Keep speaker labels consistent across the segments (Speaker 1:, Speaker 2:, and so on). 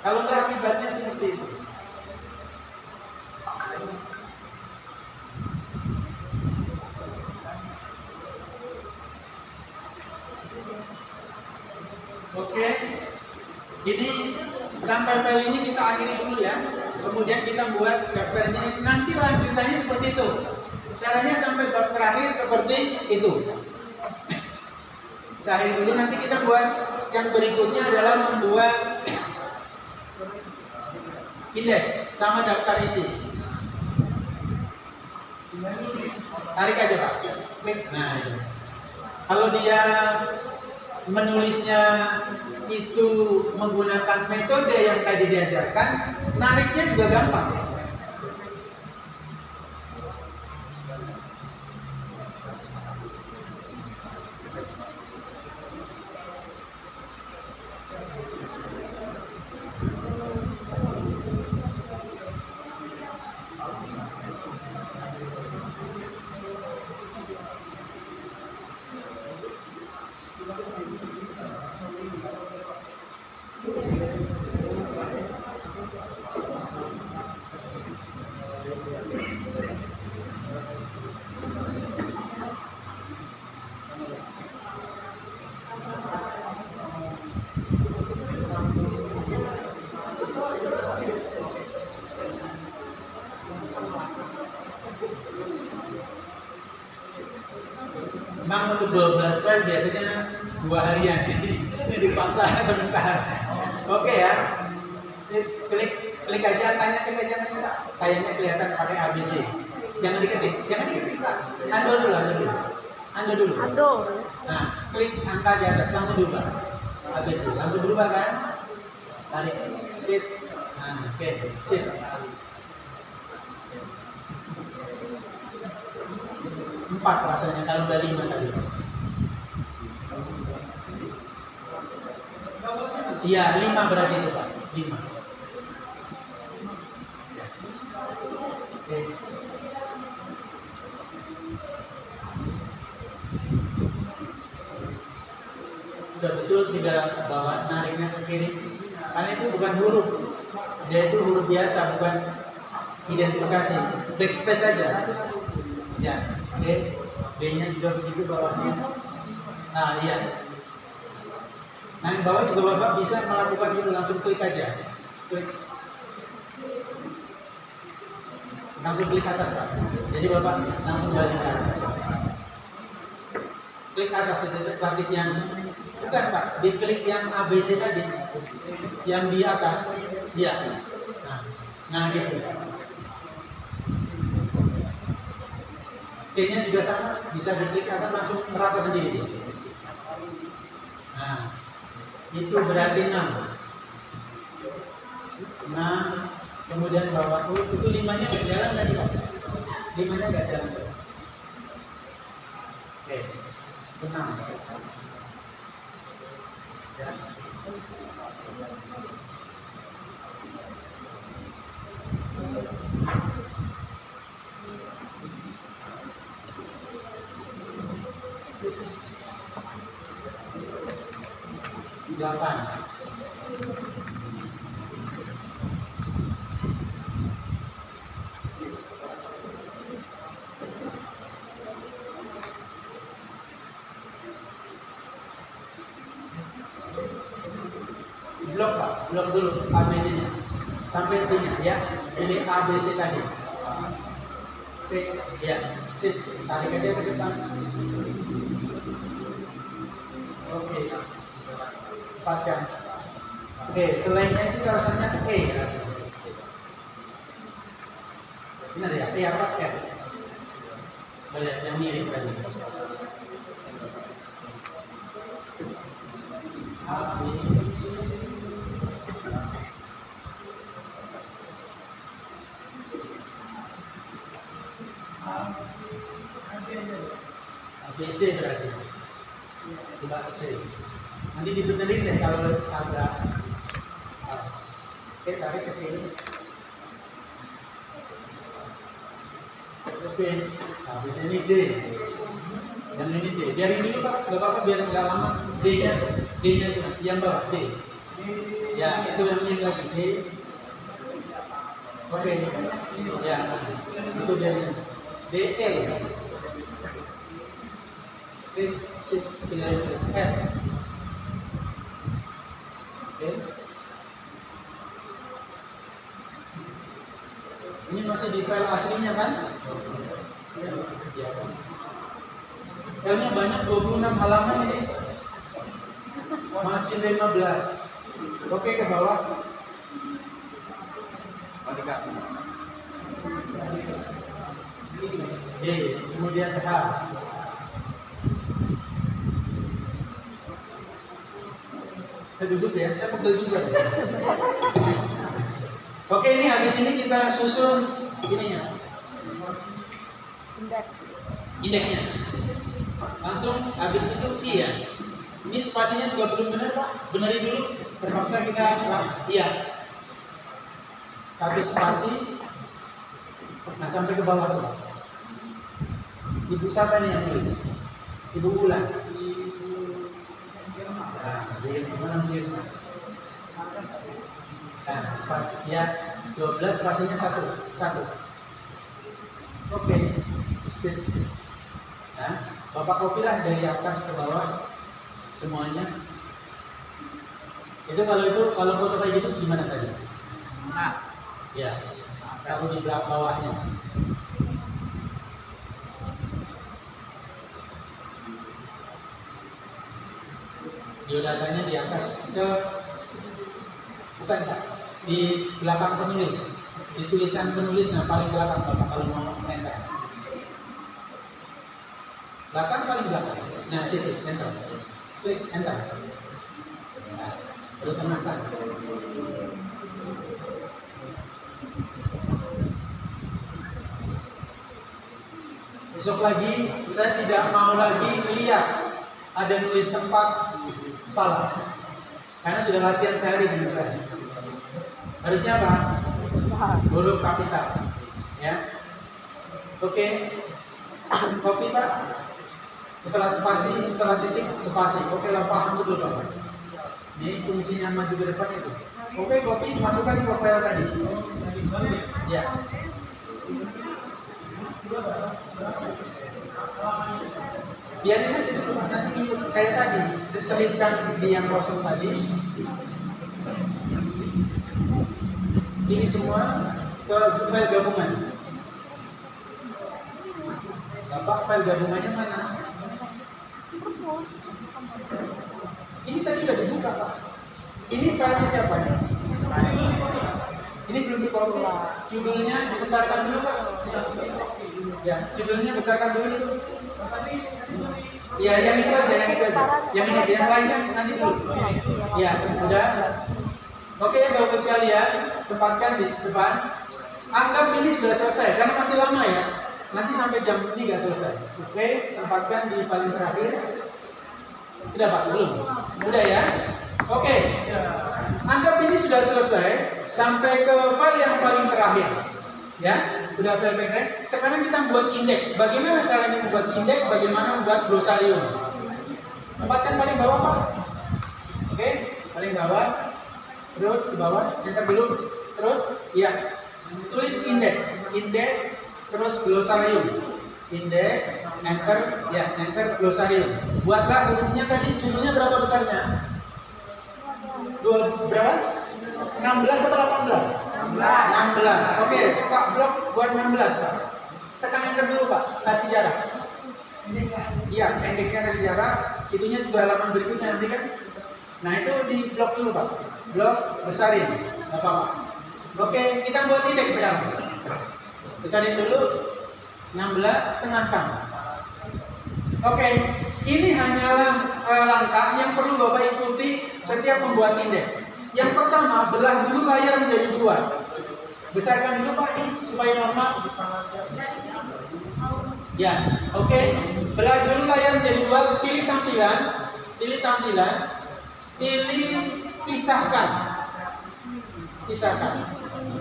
Speaker 1: Kalau nggak akibatnya seperti itu. Oke, jadi sampai file ini kita akhiri dulu ya. Kemudian kita buat versi ini. Nanti lanjutannya seperti itu. Caranya sampai bab terakhir seperti itu. Kita akhiri dulu. Nanti kita buat yang berikutnya adalah membuat indeks sama daftar isi. Tarik aja Pak. Nah, itu. Kalau dia menulisnya itu menggunakan metode yang tadi diajarkan, nariknya juga gampang. Memang untuk 12 file biasanya 2 harian, ini dipaksa sebentar. Oke ya, klik aja, klik aja Pak. Kayaknya kelihatan pakai ABC. Jangan diketik Pak. Ando dulu. Nah, klik angka di atas langsung berubah. ABC langsung berubah kan? Tarik, shift. Nah, oke, shift. Empat rasanya kalau udah 5 tadi. Iya, 5 berarti itu Pak. 5. Oke. Udah betul tinggal bawa nariknya ke kiri. Karena itu bukan huruf. Dia itu huruf biasa, bukan identifikasi. Backspace aja. Ya. Oke, B-nya juga begitu bawahnya. Nah, iya. Nah, yang bawah juga Bapak bisa melakukan itu, langsung klik aja. Klik. Langsung klik atas, Pak. Jadi Bapak langsung balik ke atas. Klik atas saja, klik yang bukan Pak, diklik yang ABC tadi. Yang di atas. Iya. Nah gitu. P-nya juga sama, bisa diklik atas langsung merata sendiri. Nah, itu berarti 6. Nah, kemudian bawah itu 5-nya nggak jalan tadi Pak. 5-nya nggak jalan. Oke, 6. Ya. Delapan. Blok Pak, blok dulu ABC-nya sampai P-nya ya. Ini ABC tadi. P, ya, sip. Tarik aja ke depan. Oke. Lepaskan. Oke, selainnya itu rasanya E rasanya. Benar ya? E apa? F. Boleh yang mirip tadi. A, B. ABC berarti. Coba C. Nanti dibenerin deh kalau ada. Oke, tarik ke kiri. Oke, habis ini D. Yang ini D. Biarin dulu Pak, nggak apa-apa biar nggak lama. D-nya itu yang bawah D. Ya, itu yang miring lagi. D. Oke. Ya, itu dia. DE. Sip, tinggal dulu. F. Oke. Ini masih di file aslinya kan? Ya. Filenya banyak, 26 halaman ini. Masih 15. Oke, ke bawah. Kemudian H. Saya duduk ya, saya pegel juga. Oke, ini habis ini kita susun ininya. Indeksnya. Langsung habis itu I ya. Ini spasinya juga belum benar Pak. Benerin dulu. Terpaksa kita iya. Satu spasi. Nah sampai ke bawah tuh. Ibu siapa nih yang tulis? Ibu Ulan. Nah, mana dia? Nah, spasi ya 12 spasinya satu. Oke. Sip. Nah, Bapak kopilah dari atas ke bawah semuanya. Kalau foto kayak gitu gimana tadi? Nah, ya, taruh di bawahnya. Biodatanya di atas bukan Pak, di belakang penulis, di tulisan penulisnya paling belakang Bapak kalau mau enter. Belakang paling belakang. Nah situ enter, klik enter. Nah, baru tengahkan. Besok lagi saya tidak mau lagi lihat ada nulis tempat salah, karena sudah latihan sehari dengan saya. Harusnya apa? Huruf kapital, ya. Oke, copy Pak. Setelah spasi, setelah titik, spasi. Oke lah, paham betul Pak. Ini fungsinya maju ke depan itu. Oke, copy, masukkan ke file tadi. Ya. Biarin aja dulu Pak, nanti ikut kayak tadi. Saya selipkan di yang kosong tadi. Pilih semua ke file gabungan. Bapak file gabungannya mana? Ini tadi udah dibuka Pak. Ini filenya siapa nih? Ini belum di-copy. Judulnya dibesarkan dulu Pak. Ya, judulnya besarkan dulu itu. Ya, yang itu aja. Yang ini aja, yang lainnya nanti dulu. Ya, udah. Oke, Bapak sekalian, tempatkan di depan. Anggap ini sudah selesai, karena masih lama ya. Nanti sampai jam ini nggak selesai. Oke, tempatkan di paling terakhir. Udah Pak, belum? Udah ya? Oke. Anggap ini sudah selesai sampai ke file yang paling terakhir. Ya, udah file paling terakhir. Sekarang kita buat indeks. Bagaimana caranya membuat indeks? Bagaimana membuat glosarium? Tempatkan paling bawah Pak. Oke, paling bawah. Terus ke bawah, enter dulu. Terus, ya. Tulis indeks, terus glosarium. Indeks, enter, ya, enter glosarium. Buatlah hurufnya tadi, judulnya berapa besarnya? Berapa? 16 atau 18? 16. Oke, Pak Blok buat 16 Pak. Tekan enter dulu Pak, kasih jarak. Iya, indeksnya kasih jarak. Itunya juga halaman berikutnya nanti kan. Nah itu di blok dulu Pak. Blok besarin, nggak apa-apa. Oke, kita buat indeks sekarang. Besarin dulu. 16, tengahkan. Oke, ini hanyalah langkah yang perlu Bapak ikuti setiap membuat indeks. Yang pertama, belah dulu layar menjadi 2. Besarkan dulu Pak ini supaya normal. Ya, oke. Belah dulu layar menjadi 2. Pilih tampilan, pilih pisahkan.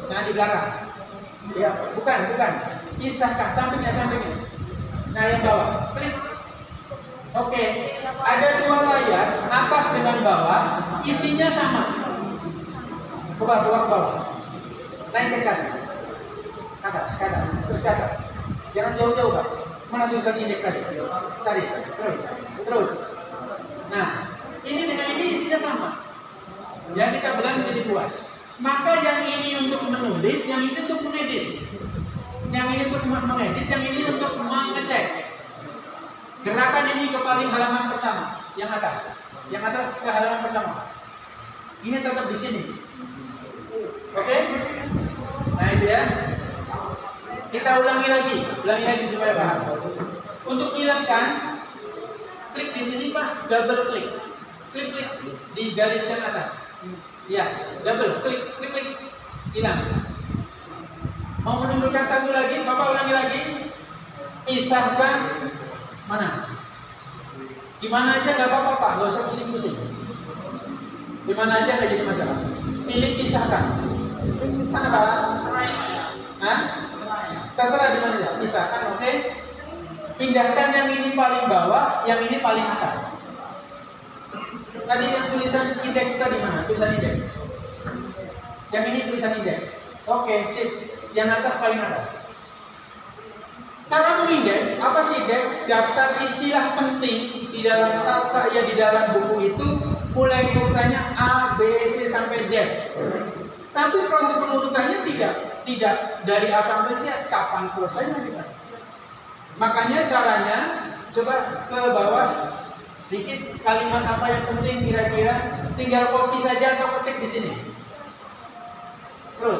Speaker 1: Nah di belakang. Ya, bukan. Pisahkan sampingnya. Nah yang bawah, klik. Oke, ada 2 layar, atas dengan bawah, isinya sama. Coba ke bawah. Naik ke atas. Ke atas, terus ke atas. Jangan jauh-jauh, Pak. Mana tulisan indeks tadi? Tarik, terus. Nah, ini dengan ini isinya sama. Yang kita belah menjadi dua. Maka yang ini untuk menulis, yang ini untuk mengedit. Yang ini untuk mengedit, yang ini untuk mengecek. Gerakan ini ke paling halaman pertama, yang atas. Yang atas ke halaman pertama. Ini tetap di sini. Oke? Nah itu ya. Kita ulangi lagi supaya paham. Untuk hilangkan, klik di sini Pak, double klik. Klik di garis yang atas. Ya, double klik, hilang. Mau menundukkan satu lagi, Bapak ulangi lagi. Pisahkan mana? Di mana aja nggak apa-apa Pak, nggak usah pusing-pusing. Di mana aja nggak jadi masalah. Pilih pisahkan. Mana Pak? Hah? Terserah di mana ya. Pisahkan, oke? Pindahkan yang ini paling bawah, yang ini paling atas. Tadi yang tulisan indeks tadi mana? Tulisan indeks. Yang ini tulisan indeks. Oke, sip. Yang atas paling atas. Cara mengindeks, apa sih indeks? Daftar istilah penting di dalam kata ya di dalam buku itu mulai urutannya A, B, C sampai Z. Tapi proses pengurutannya tidak dari A sampai Z. Kapan selesainya kita? Makanya caranya coba ke bawah dikit kalimat apa yang penting kira-kira, tinggal copy saja atau ketik di sini. Terus.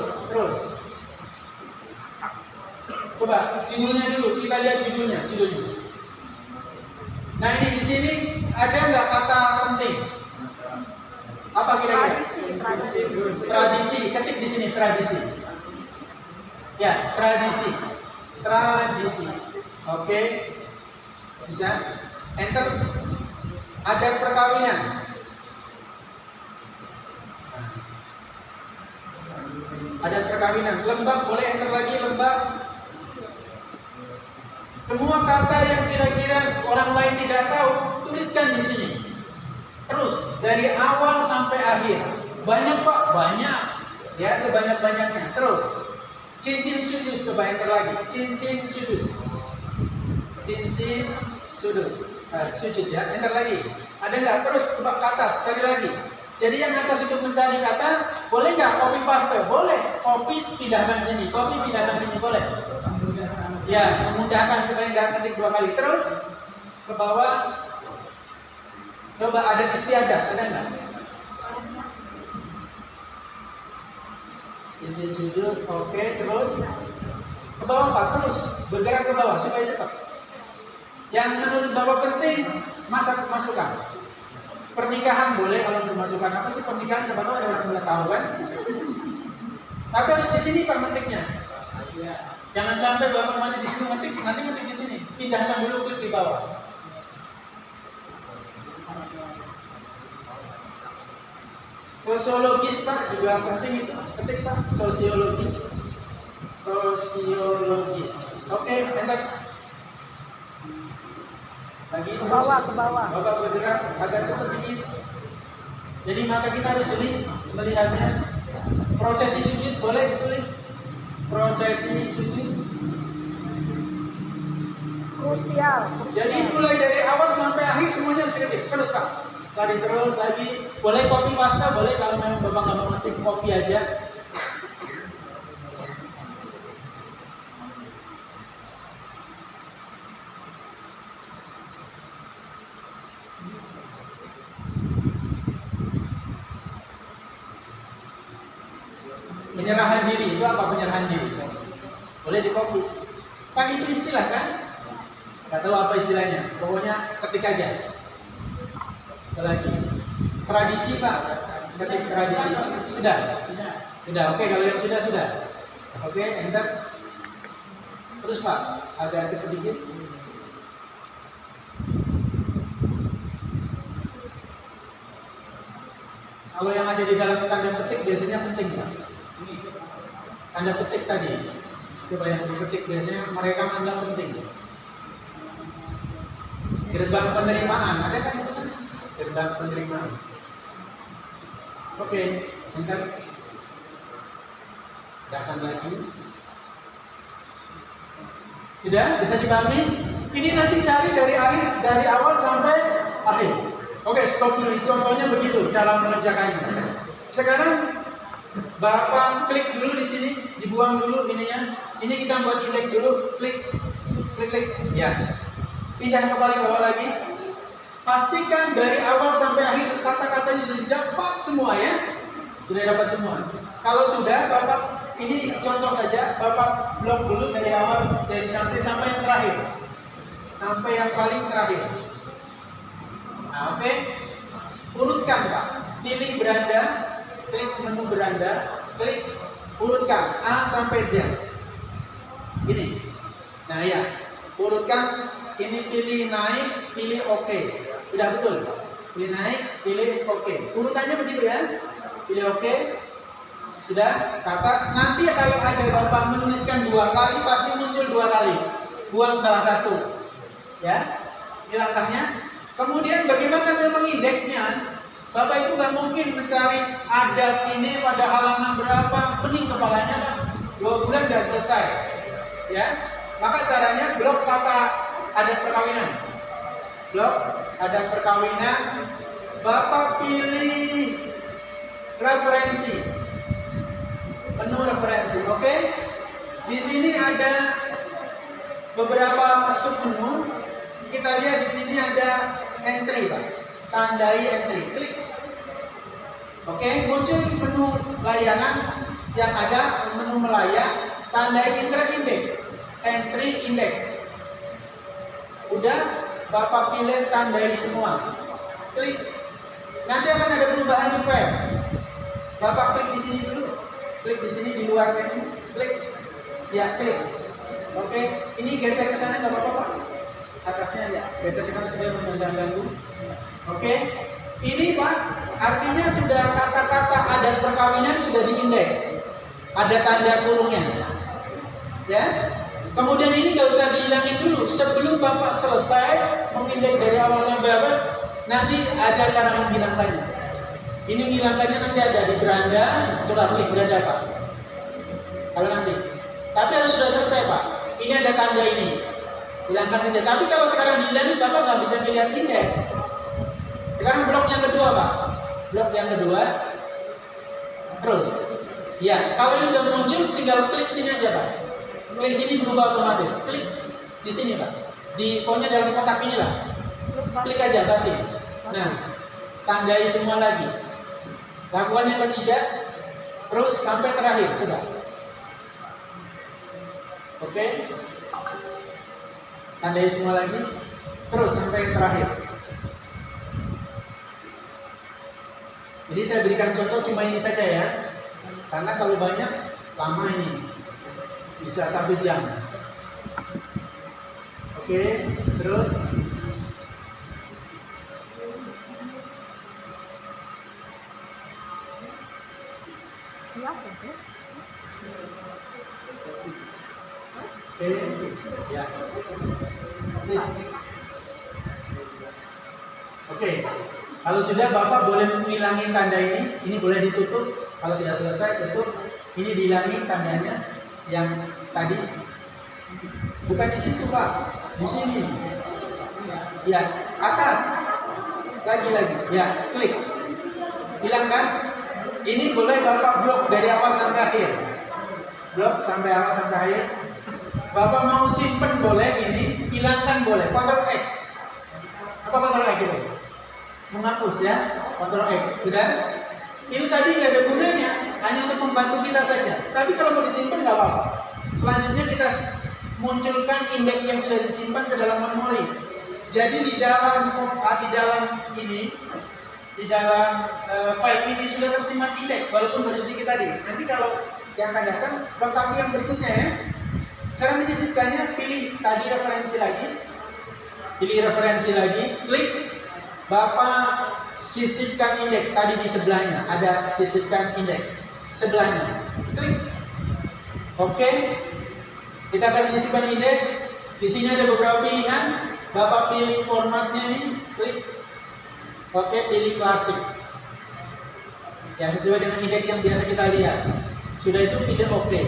Speaker 1: Coba judulnya dulu, kita lihat judulnya. Nah ini di sini ada nggak kata penting? Apa kira-kira? Tradisi. Ketik di sini tradisi. Ya, tradisi. Oke, bisa. Enter. Adat perkawinan. Adat perkawinan. Lembak, boleh enter lagi lembak. Semua kata yang kira-kira orang lain tidak tahu, tuliskan di sini. Terus dari awal sampai akhir. Banyak Pak, banyak. Ya, sebanyak-banyaknya. Terus cincin sudut, coba enter lagi. Cincin sudut. Sujud ya, enter lagi. Ada nggak? Terus coba ke atas, cari lagi. Jadi yang atas untuk mencari kata, boleh nggak copy paste? Boleh. Copy pindahkan sini, boleh. Ya, memudahkan supaya nggak ketik dua kali. Terus ke bawah, coba ada istiadat, ada nggak? Cincin sudut, oke. Terus ke bawah Pak, terus bergerak ke bawah supaya cepat. Yang menurut Bapak penting, masukkan. Pernikahan boleh kalau dimasukkan. Apa sih pernikahan? Siapa tahu ada orang nggak tahu kan? Tapi harus di sini Pak ngetiknya. Jangan sampai Bapak masih di sini ngetik, nanti ngetik di sini. Pindahkan dulu klik di bawah. Sosiologis Pak juga penting itu. Ketik Pak, sosiologis. Oke, enter. Lagi ke bawah. Bapak bergerak agak cepat dikit. Jadi mata kita harus jeli melihatnya. Prosesi sujud boleh ditulis. Prosesi sujud.
Speaker 2: Krusial.
Speaker 1: Jadi mulai dari awal sampai akhir semuanya harus ketik. Terus Pak. Tadi terus lagi. Boleh copy paste, boleh kalau memang Bapak nggak mau ngetik copy aja. Penyerahan diri itu apa? Penyerahan diri boleh di copy. Kan itu istilah kan? Gak tahu apa istilahnya. Pokoknya ketik aja. Ada lagi. Tradisi Pak. Ketik tradisi. Sudah. Oke, kalau yang sudah. Oke, enter. Terus Pak, agak cepat dikit. Kalau yang ada di dalam tanda petik biasanya penting Pak. Tanda petik tadi, coba yang diketik biasanya mereka anggap penting. Gerbang penerimaan, ada kan itu kan? Gerbang penerimaan. Oke, enter. Gerakan lagi. Sudah bisa dipahami? Ini nanti cari dari awal sampai akhir. Oke, stop dulu. Contohnya begitu cara mengerjakannya. Sekarang Bapak klik dulu di sini, dibuang dulu ininya. Ini kita buat indeks dulu, klik. Ya. Pindah ke paling bawah lagi. Pastikan dari awal sampai akhir kata-katanya sudah dapat semua ya. Sudah dapat semua. Kalau sudah, Bapak ini contoh saja, Bapak blok dulu dari awal, dari sampai yang terakhir. Sampai yang paling terakhir. Nah, oke. Urutkan, Pak. Pilih beranda, klik menu beranda, klik urutkan A sampai Z. Ini. Nah, ya. Urutkan, ini pilih naik, pilih oke. Udah betul. Pilih naik, pilih oke. Urutannya begitu ya. Pilih oke. Sudah ke atas. Nanti kalau ada Bapak menuliskan 2 kali, pasti muncul 2 kali. Buang salah satu. Ya. Ini langkahnya. Kemudian bagaimana memang indeksnya? Bapak itu nggak mungkin mencari adat ini pada halaman berapa, pening kepalanya Pak. 2 bulan nggak selesai. Ya. Maka caranya blok kata adat perkawinan. Blok adat perkawinan. Bapak pilih referensi. Menu referensi, oke? Di sini ada beberapa submenu. Kita lihat di sini ada entry, Pak. Tandai entry, klik. Oke, muncul menu layanan yang ada menu melayak, tandai entry index. Udah, Bapak pilih tandai semua. Klik. Nanti akan ada perubahan di file. Bapak klik di sini dulu. Klik di sini di luar menu. Klik. Ya, klik. Oke, ini geser ke sana nggak apa-apa, Pak. Atasnya ya, geser ke sana supaya mengganggu. Oke. Ini, Pak, artinya sudah kata-kata adat perkawinan sudah diindeks. Ada tanda kurungnya. Ya. Kemudian ini nggak usah dihilangin dulu. Sebelum Bapak selesai mengindeks dari awal sampai akhir, nanti ada cara menghilangkannya. Ini menghilangkannya nanti ada di beranda. Coba klik beranda, Pak. Kalau nanti. Tapi harus sudah selesai, Pak. Ini ada tanda ini. Hilangkan saja. Tapi kalau sekarang dihilangin, Bapak nggak bisa melihat indeks. Sekarang blok yang kedua, Pak. Blok yang kedua. Terus. Ya, kalau ini udah muncul, tinggal klik sini aja, Pak. Klik sini berubah otomatis. Klik di sini, Pak. Di pokoknya dalam kotak inilah. Klik aja kasih. Nah, tandai semua lagi. Lakukan yang ketiga, terus sampai terakhir. Coba. Oke. Tandai semua lagi, terus sampai terakhir. Jadi saya berikan contoh cuma ini saja ya. Karena kalau banyak lama ini. Bisa 1 jam. Oke, terus ya. Oke. Kalau sudah Bapak boleh menghilangin tanda ini boleh ditutup. Kalau sudah selesai tutup. Ini dihilangin tandanya yang tadi. Bukan di situ, Pak. Di sini. Ya, atas. Lagi. Ya, klik. Hilangkan. Ini boleh Bapak blok dari awal sampai akhir. Blok sampai awal sampai akhir. Bapak mau simpen boleh ini, hilangkan boleh. Ctrl X. Apa Ctrl X itu? Menghapus ya. Ctrl X. Sudah? Itu tadi nggak ada gunanya, hanya untuk membantu kita saja. Tapi kalau mau disimpan nggak apa-apa. Selanjutnya kita munculkan indeks yang sudah disimpan ke dalam memori. Jadi di dalam file ini sudah tersimpan indeks, walaupun baru sedikit tadi. Nanti kalau yang akan datang, lengkapi yang berikutnya ya. Cara menyisipkannya, pilih tadi referensi lagi, klik. Bapak sisipkan indeks tadi di sebelahnya, ada sisipkan indeks sebelahnya, klik. Oke, kita akan menyisipkan indeks. Di sini ada beberapa pilihan. Bapak pilih formatnya ini, klik. Oke, pilih klasik. Ya, sesuai dengan indeks yang biasa kita lihat. Sudah itu kita oke.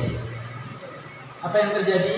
Speaker 1: Apa yang terjadi?